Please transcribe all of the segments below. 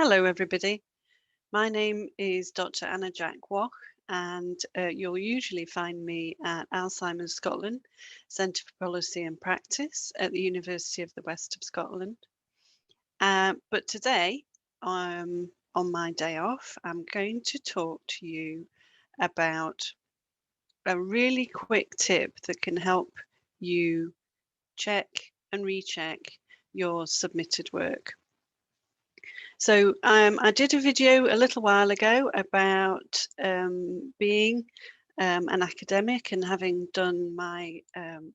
Hello, everybody. My name is Dr. Anna Jack Waugh, and you'll usually find me at Alzheimer's Scotland Centre for Policy and Practice at the University of the West of Scotland. But today, on my day off, I'm going to talk to you about a really quick tip that can help you check and recheck your submitted work. So I did a video a little while ago about being an academic and having done my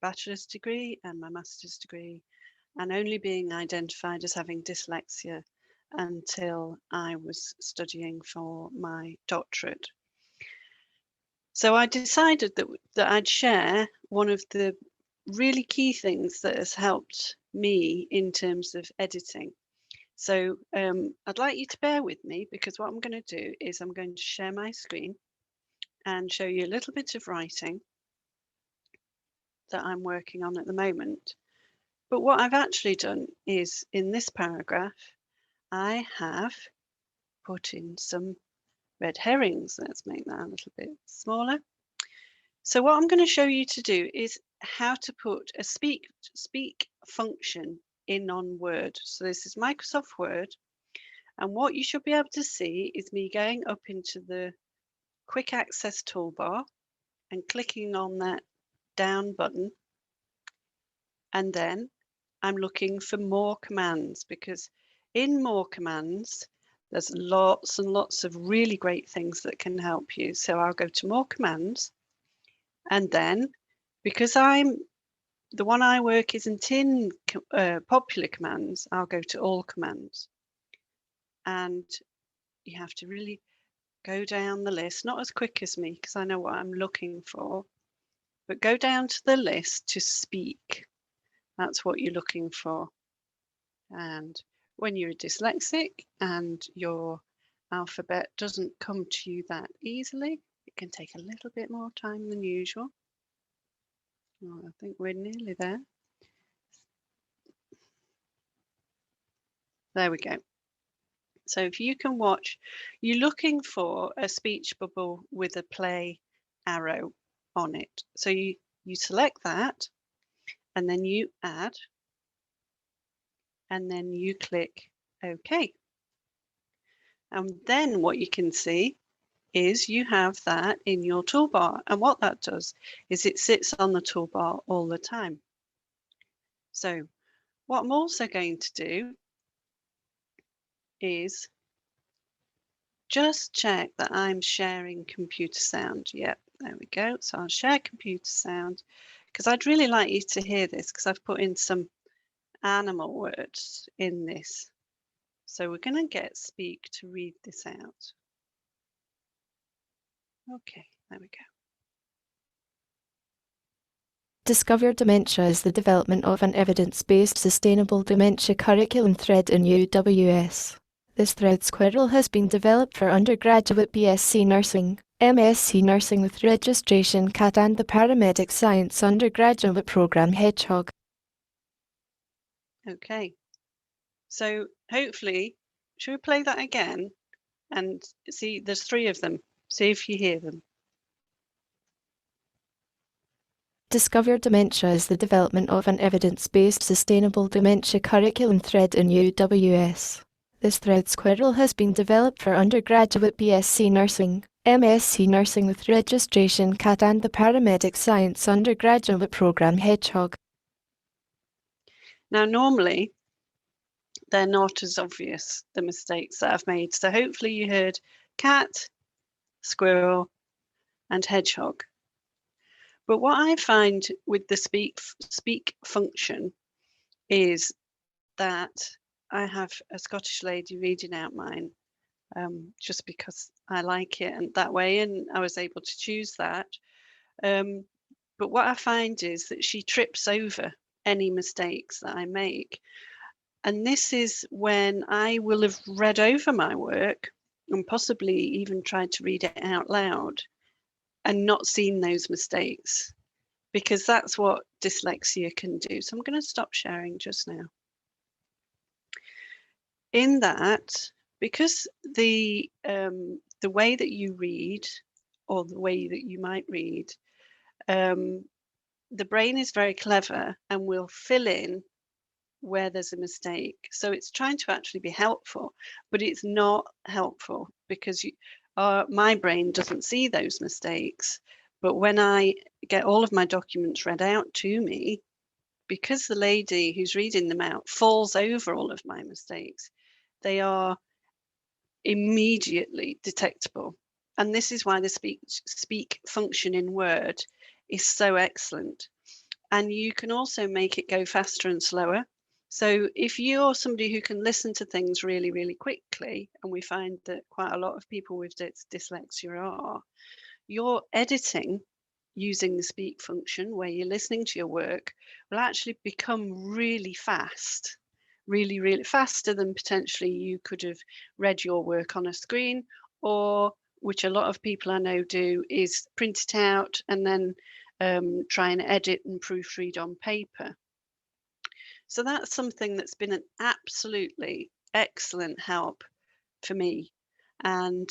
bachelor's degree and my master's degree, and only being identified as having dyslexia until I was studying for my doctorate. So I decided that I'd share one of the really key things that has helped me in terms of editing. So I'd like you to bear with me, because what I'm going to do is I'm going to share my screen and show you a little bit of writing that I'm working on at the moment. But what I've actually done is, in this paragraph, I have put in some red herrings. Let's make that a little bit smaller. So what I'm going to show you to do is how to put a speak function in on Word. So this is Microsoft Word. And what you should be able to see is me going up into the quick access toolbar and clicking on that down button. And then I'm looking for more commands, because in more commands, there's lots and lots of really great things that can help you. So I'll go to more commands. And then, because the one I work isn't in popular commands, I'll go to all commands. And you have to really go down the list, not as quick as me, because I know what I'm looking for, but go down to the list to speak. That's what you're looking for. And when you're dyslexic and your alphabet doesn't come to you that easily, it can take a little bit more time than usual. Well, I think we're nearly there. There we go. So if you can watch, you're looking for a speech bubble with a play arrow on it. So you select that, and then you add, and then you click OK. And then what you can see is you have that in your toolbar. And what that does is it sits on the toolbar all the time. So what I'm also going to do is just check that I'm sharing computer sound. Yep, there we go. So I'll share computer sound, because I'd really like you to hear this, because I've put in some animal words in this. So we're going to get Speak to read this out. Okay, there we go. Discover Dementia is the development of an evidence-based sustainable dementia curriculum thread in UWS. This thread squirrel has been developed for undergraduate BSc Nursing, MSc Nursing with registration CAT and the Paramedic Science undergraduate program Hedgehog. Okay, so hopefully, should we play that again and see? There's 3 of them. See if you hear them. Discover Dementia is the development of an evidence-based sustainable dementia curriculum thread in UWS. This thread squirrel has been developed for undergraduate BSc Nursing, MSc Nursing with registration CAT and the Paramedic Science undergraduate program Hedgehog. Now, normally, they're not as obvious, the mistakes that I've made. So hopefully you heard cat, squirrel, and hedgehog. But what I find with the speak function is that I have a Scottish lady reading out mine, just because I like it and that way, and I was able to choose that. But what I find is that she trips over any mistakes that I make. And this is when I will have read over my work and possibly even tried to read it out loud and not seen those mistakes, because that's what dyslexia can do. So I'm going to stop sharing just now. In that, because the way that you read, or the way that you might read, the brain is very clever and will fill in where there's a mistake. So it's trying to actually be helpful, but it's not helpful because my brain doesn't see those mistakes. But when I get all of my documents read out to me, because the lady who's reading them out falls over all of my mistakes, they are immediately detectable. And this is why the speak function in Word is so excellent. And you can also make it go faster and slower. So if you're somebody who can listen to things really, really quickly, and we find that quite a lot of people with dyslexia are, your editing using the speak function where you're listening to your work will actually become really fast, really, really faster than potentially you could have read your work on a screen, or which a lot of people I know do is print it out and then try and edit and proofread on paper. So that's something that's been an absolutely excellent help for me. And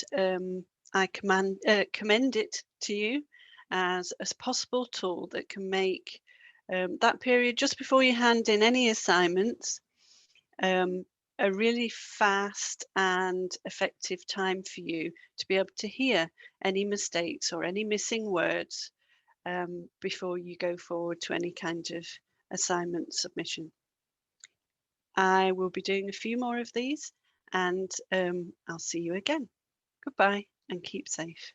I commend it to you as a possible tool that can make that period just before you hand in any assignments a really fast and effective time for you to be able to hear any mistakes or any missing words before you go forward to any kind of assignment submission. I will be doing a few more of these, and I'll see you again. Goodbye and keep safe.